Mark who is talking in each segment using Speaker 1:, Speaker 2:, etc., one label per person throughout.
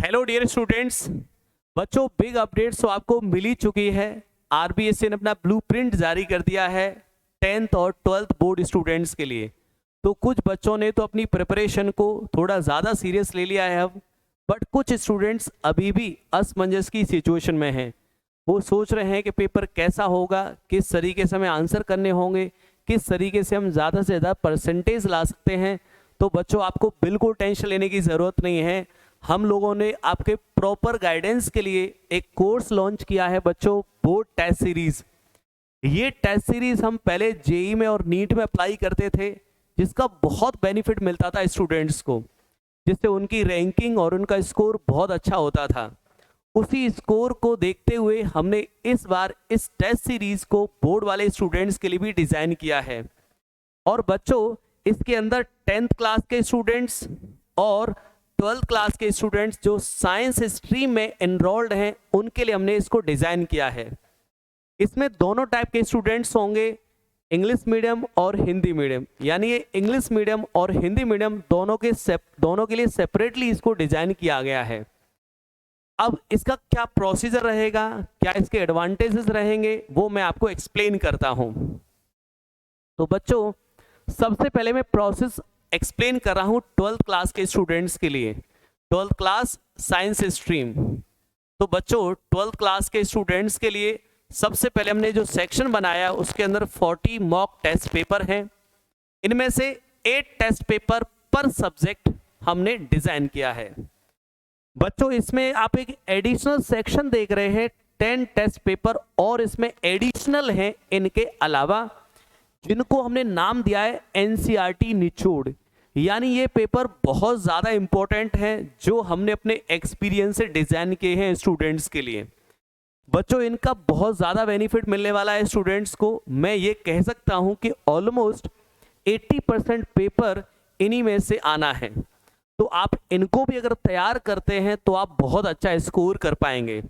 Speaker 1: Hello dear students. बच्चों, big updates तो आपको मिल ही चुकी है। आरबीएससी ने अपना ब्लूप्रिंट जारी कर दिया है 10th और 12th बोर्ड स्टूडेंट्स के लिए। तो कुछ बच्चों ने तो अपनी प्रिपरेशन को थोड़ा ज़्यादा सीरियस ले लिया है अब, बट कुछ स्टूडेंट्स अभी भी असमंजस की सिचुएशन में हैं। वो सोच रहे हैं कि पेपर कैसा होगा, किस तरीके से हमें आंसर करने होंगे, किस तरीके से हम ज़्यादा से ज़्यादा परसेंटेज ला सकते हैं। तो बच्चों, आपको बिल्कुल टेंशन लेने की ज़रूरत नहीं है। हम लोगों ने आपके प्रॉपर गाइडेंस के लिए एक कोर्स लॉन्च किया है बच्चों, बोर्ड टेस्ट सीरीज। ये टेस्ट सीरीज हम पहले जेई में और नीट में अप्लाई करते थे, जिसका बहुत बेनिफिट मिलता था स्टूडेंट्स को, जिससे उनकी रैंकिंग और उनका स्कोर बहुत अच्छा होता था। उसी स्कोर को देखते हुए हमने इस बार इस टेस्ट सीरीज को बोर्ड वाले स्टूडेंट्स के लिए भी डिज़ाइन किया है। और बच्चों, इसके अंदर 10th क्लास के स्टूडेंट्स और 12th क्लास के स्टूडेंट्स जो साइंस स्ट्रीम में एनरोल्ड हैं, उनके लिए हमने इसको डिज़ाइन किया है। इसमें दोनों टाइप के स्टूडेंट्स होंगे, इंग्लिश मीडियम और हिंदी मीडियम। यानी ये इंग्लिश मीडियम और हिंदी मीडियम दोनों के लिए सेपरेटली इसको डिज़ाइन किया गया है। अब इसका क्या प्रोसीजर रहेगा, क्या इसके एडवांटेजेस रहेंगे, वो मैं आपको एक्सप्लेन करता हूँ। तो बच्चों, सबसे पहले मैं प्रोसेस एक्सप्लेन कर रहा हूँ 12th क्लास के स्टूडेंट्स के लिए। 12th class science stream. तो बच्चों, 12th क्लास के स्टूडेंट्स के लिए सबसे पहले हमने जो सेक्शन बनाया उसके अंदर 40 मॉक टेस्ट पेपर हैं। इनमें से 8 टेस्ट पेपर पर सब्जेक्ट हमने डिज़ाइन किया है। बच्चों, इसमें आप एक एडिशनल सेक्शन देख रहे हैं, 10 टेस्ट पेपर और इसमें एडिशनल हैं इनके अलावा, जिनको हमने नाम दिया है एनसीईआरटी निचोड़। यानी ये पेपर बहुत ज़्यादा इम्पोर्टेंट हैं, जो हमने अपने एक्सपीरियंस से डिज़ाइन किए हैं स्टूडेंट्स के लिए। बच्चों, इनका बहुत ज़्यादा बेनिफिट मिलने वाला है स्टूडेंट्स को। मैं ये कह सकता हूँ कि ऑलमोस्ट 80% पेपर इन्हीं में से आना है। तो आप इनको भी अगर तैयार करते हैं तो आप बहुत अच्छा स्कोर कर पाएंगे।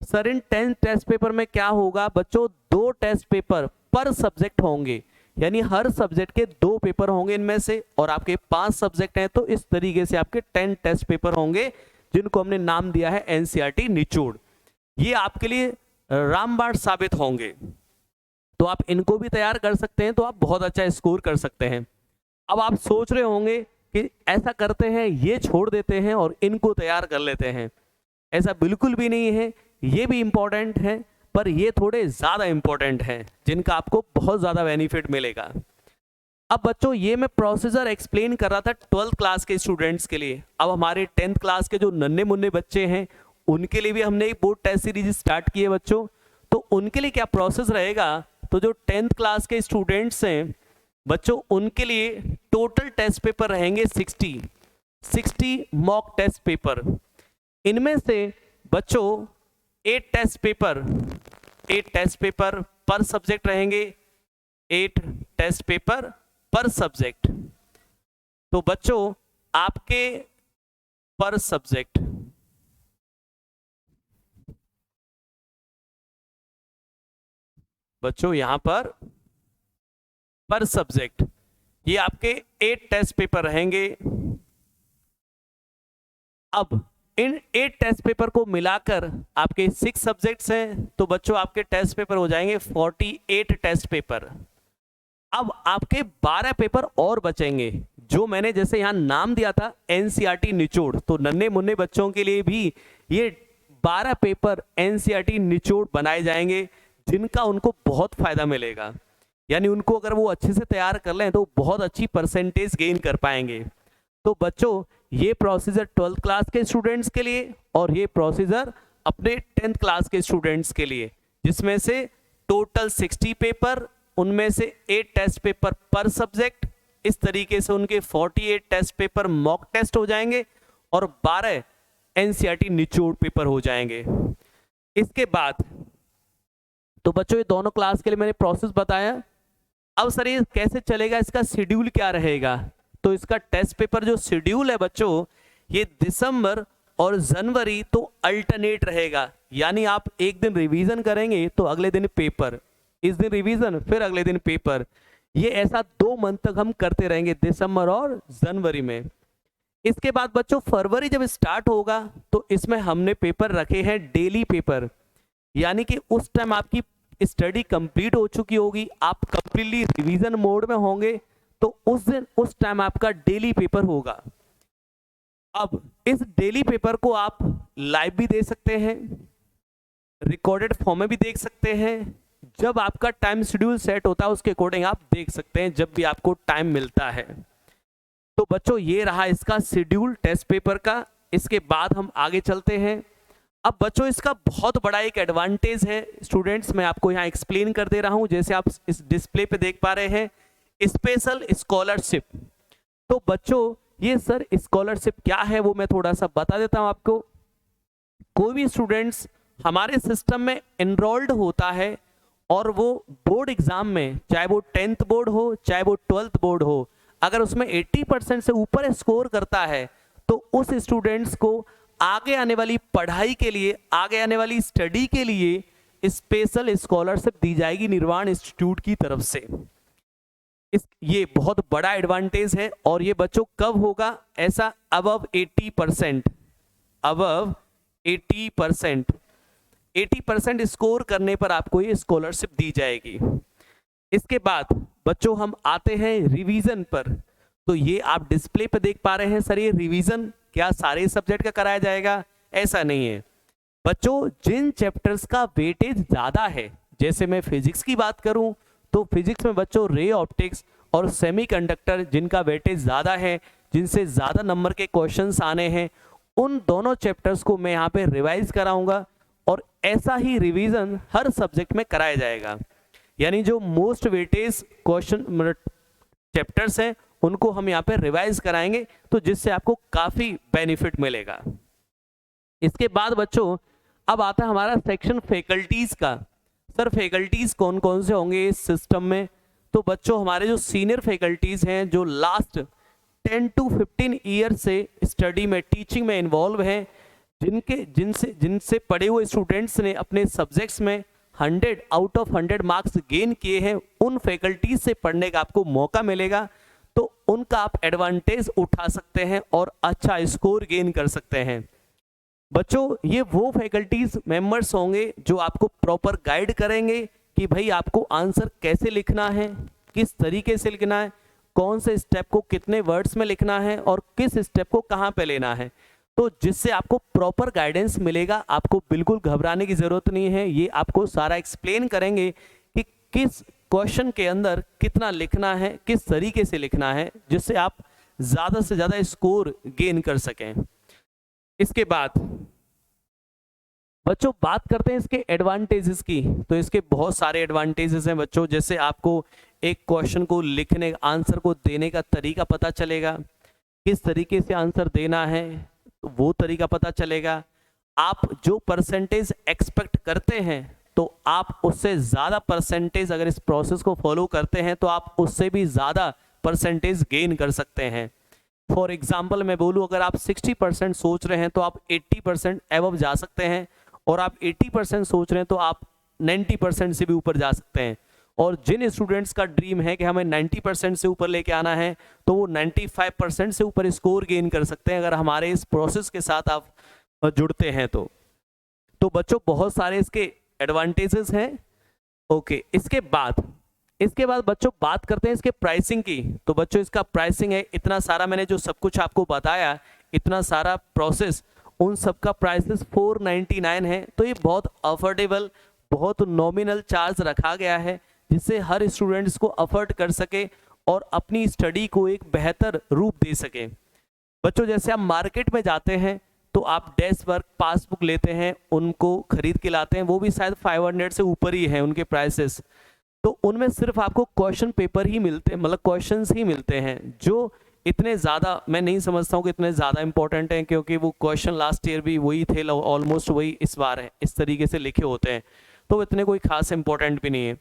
Speaker 1: सर, इन 10 टेस्ट पेपर में क्या होगा बच्चों, 2 टेस्ट पेपर पर सब्जेक्ट होंगे। यानी हर सब्जेक्ट के 2 पेपर होंगे इनमें से, और आपके 5 सब्जेक्ट हैं तो इस तरीके से आपके 10 टेस्ट पेपर होंगे, जिनको हमने नाम दिया है एनसीईआरटी निचोड़। ये आपके लिए रामबाण साबित होंगे। तो आप इनको भी तैयार कर सकते हैं तो आप बहुत अच्छा स्कोर कर सकते हैं। अब आप सोच रहे होंगे कि ऐसा करते हैं, ये छोड़ देते हैं और इनको तैयार कर लेते हैं। ऐसा बिल्कुल भी नहीं है। ये भी इम्पोर्टेंट है, पर ये थोड़े ज़्यादा इम्पोर्टेंट हैं, जिनका आपको बहुत ज़्यादा बेनिफिट मिलेगा। अब बच्चों, ये मैं प्रोसीजर एक्सप्लेन कर रहा था 12th क्लास के स्टूडेंट्स के लिए। अब हमारे 10th क्लास के जो नन्हे मुन्ने बच्चे हैं, उनके लिए भी हमने एक बोर्ड टेस्ट सीरीज स्टार्ट की है बच्चों। तो उनके लिए क्या प्रोसेस रहेगा, तो जो 10th क्लास के स्टूडेंट्स हैं बच्चों, उनके लिए टोटल टेस्ट पेपर रहेंगे 60 मॉक टेस्ट पेपर। इनमें से बच्चों 8 टेस्ट पेपर पर सब्जेक्ट रहेंगे। 8 टेस्ट पेपर पर सब्जेक्ट। तो बच्चों, आपके पर सब्जेक्ट बच्चों यहां पर सब्जेक्ट ये आपके 8 टेस्ट पेपर रहेंगे। अब इन 8 टेस्ट पेपर को मिलाकर आपके 6 सब्जेक्ट्स हैं, तो बच्चों आपके टेस्ट पेपर हो जाएंगे 48 टेस्ट पेपर। अब आपके 12 पेपर और बचेंगे, जो मैंने जैसे यहाँ नाम दिया था एनसीईआरटी निचोड़। तो नन्हे मुन्ने बच्चों के लिए भी ये 12 पेपर एनसीईआरटी निचोड़ बनाए जाएंगे, जिनका उनको बहुत फायदा मिलेगा। यानी उनको अगर वो अच्छे से तैयार कर लें तो बहुत अच्छी परसेंटेज गेन कर पाएंगे। तो बच्चों, ये प्रोसीजर 12th क्लास के स्टूडेंट्स के लिए और ये प्रोसीजर अपने 10th क्लास के स्टूडेंट्स के लिए, जिसमें से टोटल 60 पेपर, उनमें से 8 टेस्ट पेपर पर सब्जेक्ट। इस तरीके से उनके 48 टेस्ट पेपर मॉक टेस्ट हो जाएंगे और 12 एनसीईआरटी निचोड़ पेपर हो जाएंगे। इसके बाद तो बच्चों, ये दोनों क्लास के लिए मैंने प्रोसेस बताया। अब सर, ये कैसे चलेगा, इसका शेड्यूल क्या रहेगा? तो इसका टेस्ट पेपर जो शेड्यूल है बच्चों, ये दिसंबर और जनवरी तो अल्टरनेट रहेगा। यानी आप एक दिन रिवीजन करेंगे तो अगले दिन पेपर, इस दिन रिवीजन फिर अगले दिन पेपर। ये ऐसा 2 मंथ तक हम करते रहेंगे, दिसंबर और जनवरी में। इसके बाद बच्चों फरवरी जब स्टार्ट होगा तो इसमें हमने पेपर रखे हैं डेली पेपर, यानी कि उस टाइम आपकी स्टडी कंप्लीट हो चुकी होगी, आप कंप्लीटली रिवीजन मोड में होंगे, तो उस दिन उस टाइम आपका डेली पेपर होगा। अब इस डेली पेपर को आप लाइव भी दे सकते हैं, रिकॉर्डेड फॉर्म में भी देख सकते हैं, जब आपका टाइम शेड्यूल सेट होता है उसके अकॉर्डिंग आप देख सकते हैं, जब भी आपको टाइम मिलता है। तो बच्चों ये रहा इसका शेड्यूल टेस्ट पेपर का। इसके बाद हम आगे चलते हैं। अब बच्चों इसका बहुत बड़ा एक एडवांटेज है स्टूडेंट्स, मैं आपको यहाँ एक्सप्लेन कर दे रहा हूँ। जैसे आप इस डिस्प्ले पे देख पा रहे हैं, स्पेशल स्कॉलरशिप। तो बच्चों ये सर स्कॉलरशिप क्या है वो मैं थोड़ा सा बता देता हूँ आपको। कोई भी स्टूडेंट्स हमारे सिस्टम में एनरोल्ड होता है और वो बोर्ड एग्जाम में, चाहे वो 10th बोर्ड हो चाहे वो 12th बोर्ड हो, अगर उसमें 80% से ऊपर स्कोर करता है तो उस स्टूडेंट्स को आगे आने वाली पढ़ाई के लिए, आगे आने वाली स्टडी के लिए स्पेशल स्कॉलरशिप दी जाएगी निर्वाण इंस्टीट्यूट की तरफ से। ये बहुत बड़ा एडवांटेज है। और ये बच्चों कब होगा ऐसा? अबव 80%, अबव 80% स्कोर करने पर आपको ये स्कॉलरशिप दी जाएगी। इसके बाद बच्चों हम आते हैं रिवीजन पर। तो ये आप डिस्प्ले पे देख पा रहे हैं सर, ये रिवीजन क्या सारे सब्जेक्ट का कराया जाएगा? ऐसा नहीं है बच्चों। जिन चैप्टर्स का वेटेज ज्यादा है, जैसे मैं फिजिक्स की बात करूं तो फिजिक्स में बच्चों रे ऑप्टिक्स और सेमीकंडक्टर जिनका वेटेज ज़्यादा है, जिनसे ज़्यादा नंबर के क्वेश्चंस आने हैं, उन दोनों चैप्टर्स को मैं यहाँ पे रिवाइज कराऊंगा। और ऐसा ही रिवीजन हर सब्जेक्ट में कराया जाएगा, यानी जो मोस्ट वेटेज क्वेश्चन चैप्टर्स हैं उनको हम यहाँ पे रिवाइज कराएंगे, तो जिससे आपको काफ़ी बेनिफिट मिलेगा। इसके बाद बच्चों अब आता है हमारा सेक्शन फैकल्टीज़ का। सर फैकल्टीज़ कौन कौन से होंगे इस सिस्टम में? तो बच्चों हमारे जो सीनियर फैकल्टीज़ हैं, जो लास्ट 10 to 15 ईयर से स्टडी में, टीचिंग में इन्वॉल्व हैं, जिनसे पढ़े हुए स्टूडेंट्स ने अपने सब्जेक्ट्स में 100 आउट ऑफ 100 मार्क्स गेन किए हैं, उन फैकल्टीज से पढ़ने का आपको मौका मिलेगा। तो उनका आप एडवांटेज उठा सकते हैं और अच्छा स्कोर गेन कर सकते हैं। बच्चों ये वो फैकल्टीज मेंबर्स होंगे जो आपको प्रॉपर गाइड करेंगे कि भाई आपको आंसर कैसे लिखना है, किस तरीके से लिखना है, कौन से स्टेप को कितने वर्ड्स में लिखना है और किस स्टेप को कहाँ पे लेना है। तो जिससे आपको प्रॉपर गाइडेंस मिलेगा, आपको बिल्कुल घबराने की ज़रूरत नहीं है। ये आपको सारा एक्सप्लेन करेंगे कि किस क्वेश्चन के अंदर कितना लिखना है, किस तरीके से लिखना है, जिससे आप ज़्यादा से ज़्यादा स्कोर गेन कर सकें। इसके बाद बच्चों बात करते हैं इसके एडवांटेजेस की। तो इसके बहुत सारे एडवांटेजेस हैं बच्चों, जैसे आपको एक क्वेश्चन को लिखने, आंसर को देने का तरीका पता चलेगा, किस तरीके से आंसर देना है तो वो तरीका पता चलेगा। आप जो परसेंटेज एक्सपेक्ट करते हैं तो आप उससे ज़्यादा परसेंटेज, अगर इस प्रोसेस को फॉलो करते हैं तो आप उससे भी ज़्यादा परसेंटेज गेन कर सकते हैं। फॉर एग्जाम्पल मैं बोलूँ, अगर आप 60% सोच रहे हैं तो आप 80% एबव जा सकते हैं, और आप 80% सोच रहे हैं तो आप 90% से भी ऊपर जा सकते हैं। और जिन स्टूडेंट्स का ड्रीम है कि हमें 90% से ऊपर लेके आना है तो वो 95% से ऊपर स्कोर गेन कर सकते हैं, अगर हमारे इस प्रोसेस के साथ आप जुड़ते हैं तो बच्चों बहुत सारे इसके एडवांटेजेस हैं। ओके, इसके बाद बच्चों बात करते हैं इसके प्राइसिंग की। तो बच्चों इसका प्राइसिंग है, इतना सारा मैंने जो सब कुछ आपको बताया, इतना सारा प्रोसेस, उन सब का प्राइसेस 499 है। तो ये बहुत अफोर्डेबल, बहुत नॉमिनल चार्ज रखा गया है, जिससे हर स्टूडेंट्स को अफोर्ड कर सके और अपनी स्टडी को एक बेहतर रूप दे सके। बच्चों जैसे आप मार्केट में जाते हैं तो आप डेस्क वर्क, पासबुक लेते हैं, उनको खरीद के लाते हैं, वो भी शायद 500 से ऊपर ही है उनके प्राइसेस। तो उनमें सिर्फ आपको क्वेश्चन पेपर ही मिलते हैं, मतलब क्वेश्चंस ही मिलते हैं, जो इतने ज़्यादा मैं नहीं समझता हूँ कि इतने ज़्यादा इंपॉर्टेंट हैं, क्योंकि वो क्वेश्चन लास्ट ईयर भी वही थे, ऑलमोस्ट वही इस बार है, इस तरीके से लिखे होते हैं, तो इतने कोई खास इंपॉर्टेंट भी नहीं है।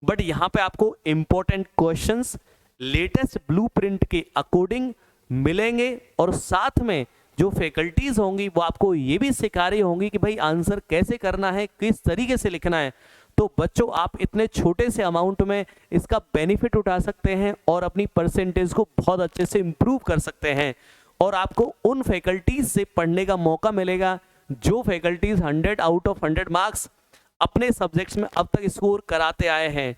Speaker 1: बट यहाँ पे आपको इम्पोर्टेंट क्वेश्चंस लेटेस्ट ब्लूप्रिंट के अकॉर्डिंग मिलेंगे, और साथ में जो फैकल्टीज होंगी वो आपको ये भी सिखा रही होंगी कि भाई आंसर कैसे करना है, किस तरीके से लिखना है। तो बच्चों आप इतने छोटे से अमाउंट में इसका बेनिफिट उठा सकते हैं और अपनी परसेंटेज को बहुत अच्छे से इम्प्रूव कर सकते हैं। और आपको उन फैकल्टीज से पढ़ने का मौका मिलेगा जो फैकल्टीज 100 आउट ऑफ 100 मार्क्स अपने सब्जेक्ट्स में अब तक स्कोर कराते आए हैं।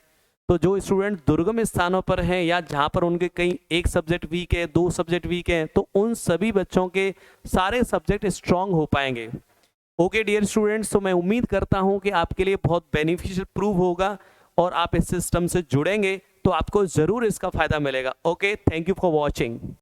Speaker 1: तो जो स्टूडेंट दुर्गम स्थानों पर हैं या जहाँ पर उनके कहीं एक सब्जेक्ट वीक है, 2 सब्जेक्ट वीक हैं, तो उन सभी बच्चों के सारे सब्जेक्ट स्ट्रांग हो पाएंगे। ओके डियर स्टूडेंट्स, तो मैं उम्मीद करता हूँ कि आपके लिए बहुत बेनिफिशियल प्रूव होगा और आप इस सिस्टम से जुड़ेंगे तो आपको ज़रूर इसका फ़ायदा मिलेगा। Okay, thank you for watching.